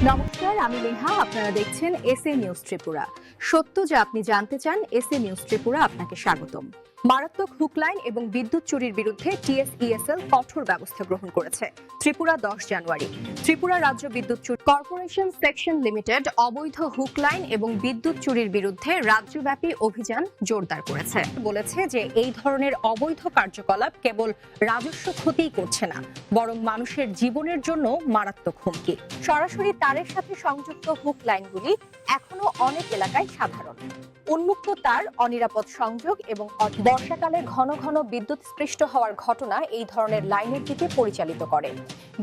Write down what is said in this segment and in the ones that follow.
নমস্কার, আমি নেহা। আপনারা দেখছেন এসএ নিউজ ত্রিপুরা। সত্য যা আপনি জানতে চান, এসএ নিউজ ত্রিপুরা আপনাকে স্বাগতম। মারাত্মক হুকলাইন এবং বিদ্যুৎ চুরির বিরুদ্ধে টিএসইএসএল কঠোর ব্যবস্থা গ্রহণ করেছে। ত্রিপুরা 10 জানুয়ারি ত্রিপুরা রাজ্য বিদ্যুৎ চুরি কর্পোরেশন সেকশন লিমিটেড অবৈধ হুকলাইন এবং বিদ্যুৎ চুরির বিরুদ্ধে রাজ্যব্যাপী অভিযান জোরদার করেছে। বলেছে যে এই ধরনের অবৈধ কার্যকলাপ কেবল রাজস্ব ক্ষতিই করছে না, বরং মানুষের জীবনের জন্য মারাত্মক হুমকি। সরাসরি তারের সাথে সংযুক্ত হুক লাইনগুলি এখনো অনেক এলাকায় সাধারণ। উন্মুক্ত তার, অনিরাপদ সংযোগ এবং বর্ষাকালে ঘন ঘন বিদ্যুৎ স্পৃষ্ট হওয়ার ঘটনা এই ধরনের লাইনের দিকে পরিচালিত করে।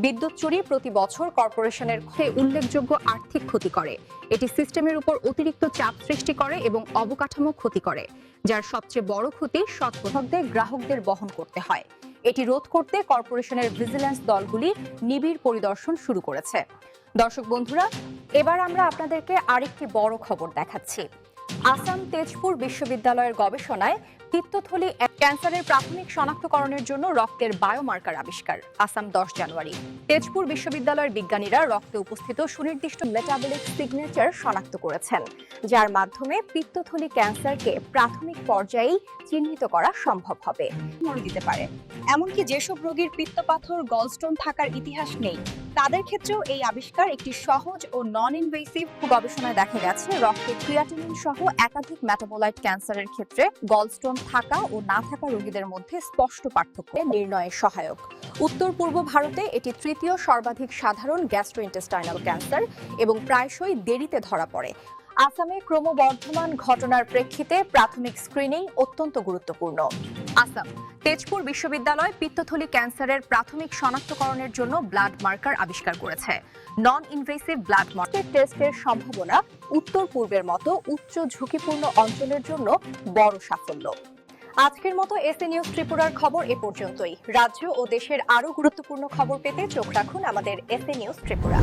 বিদ্যুৎ চুরি প্রতি বছর কর্পোরেশনের উল্লেখযোগ্য আর্থিক ক্ষতি করে। এটি সিস্টেমের উপর অতিরিক্ত চাপ সৃষ্টি করে এবং অবকাঠামো ক্ষতি করে, যার সবচেয়ে বড় ক্ষতি সৎপথকদের গ্রাহকদের বহন করতে হয়। এটি রোধ করতে কর্পোরেশনের ভিজিল্যান্স দলগুলি নিবিড় পরিদর্শন শুরু করেছে। দর্শক বন্ধুরা, এবার আমরা আপনাদেরকে আরেকটি বড় খবর দেখাচ্ছি। আসাম তেজপুর বিশ্ববিদ্যালয়ের গবেষণায় পিত্তথলি ক্যান্সারের প্রাথমিক শনাক্তকরণের জন্য রক্তের বায়োমার্কার আবিষ্কার। আসাম 10 জানুয়ারি তেজপুর বিশ্ববিদ্যালয়ের বিজ্ঞানীরা রক্তে উপস্থিত সুনির্দিষ্ট মেটাবলিক সিগনেচার শনাক্ত করেছেন, যার মাধ্যমে পিত্তথলি ক্যান্সারকে প্রাথমিক পর্যায়েই চিহ্নিত করা সম্ভব হবে। মরে দিতে পারে, এমনকি যেসব রোগীর পিত্তপাথর, গলস্টোন থাকার ইতিহাস নেই, তাদের ক্ষেত্রেও এই আবিষ্কার একটি সহজ ও নন ইনভেসিভ। গবেষণায় দেখা গেছে রক্তে ক্রিয়াটিনিন সহ একাধিক মেটাবোলাইট ক্যান্সারের ক্ষেত্রে গলস্টোন থাকা ও না থাকা রোগীদের মধ্যে স্পষ্ট পার্থক্য নির্ণয়ে সহায়ক। উত্তর পূর্ব ভারতে এটি তৃতীয় সর্বাধিক সাধারণ গ্যাস্ট্রোইন্টেস্টাইনাল ক্যান্সার এবং প্রায়শই দেরিতে ধরা পড়ে। আসামে ক্রমবর্ধমান ঘটনার প্রেক্ষিতে প্রাথমিক স্ক্রিনিং অত্যন্ত গুরুত্বপূর্ণ। আসাম তেজপুর বিশ্ববিদ্যালয় পিত্তথলি ক্যান্সারের প্রাথমিক শনাক্তকরণের জন্য ব্লাড মার্কার আবিষ্কার করেছে। নন ইনভেসিভ ব্লাড মার্কার টেস্টের সম্ভাবনা উত্তর পূর্বের মতো উচ্চ ঝুঁকিপূর্ণ অঞ্চলের জন্য বড় সাফল্য। আজকের মতো এসএ নিউজ ত্রিপুরার খবর এ পর্যন্তই। রাজ্য ও দেশের আরো গুরুত্বপূর্ণ খবর পেতে চোখ রাখুন আমাদের এসএ নিউজ ত্রিপুরা।